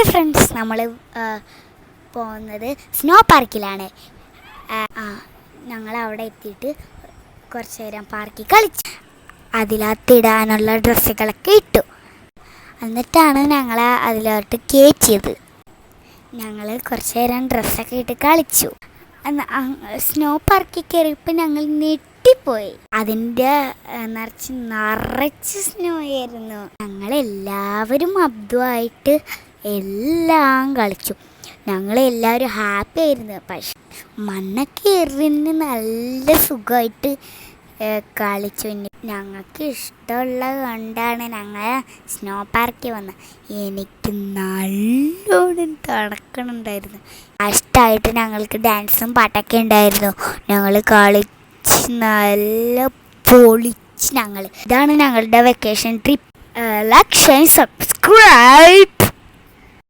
Hi friends, നമ്മൾ പോകുന്നത് snow പാർക്കിലാണ്. ഞങ്ങൾ അവിടെ എത്തിയിട്ട് കുറച്ച് നേരം പാർക്കിൽ കളിച്ചു. അതിനകത്തിടാനുള്ള ഡ്രസ്സുകളൊക്കെ ഇട്ടു. എന്നിട്ടാണ് ഞങ്ങളെ അതിലോട്ട് കയറ്റിയത്. ഞങ്ങൾ കുറച്ച് നേരം ഡ്രസ്സൊക്കെ ഇട്ട് കളിച്ചു. സ്നോ പാർക്കിൽ കയറിയപ്പോൾ ഞങ്ങൾ ഞെട്ടിപ്പോയി. അതിൻ്റെ നിറച്ച് സ്നോ ആയിരുന്നു. ഞങ്ങളെല്ലാവരും അബ്ദുമായിട്ട് എല്ലാം കളിച്ചു. ഞങ്ങളെല്ലാവരും ഹാപ്പി ആയിരുന്നു. പക്ഷെ മണ്ണൊക്കെ എറിഞ്ഞ് നല്ല സുഖമായിട്ട് കളിച്ചു. ഞങ്ങൾക്ക് ഇഷ്ടമുള്ളത് കൊണ്ടാണ് ഞങ്ങൾ സ്നോ പാർക്കിൽ വന്നത്. എനിക്ക് നല്ലോണം തണുക്കണുണ്ടായിരുന്നു. ഇഷ്ടമായിട്ട് ഞങ്ങൾക്ക് ഡാൻസും പാട്ടൊക്കെ ഉണ്ടായിരുന്നു. ഞങ്ങൾ കളിച്ച് നല്ല പൊളിച്ച്. ഇതാണ് ഞങ്ങളുടെ vacation trip. Like, share, subscribe.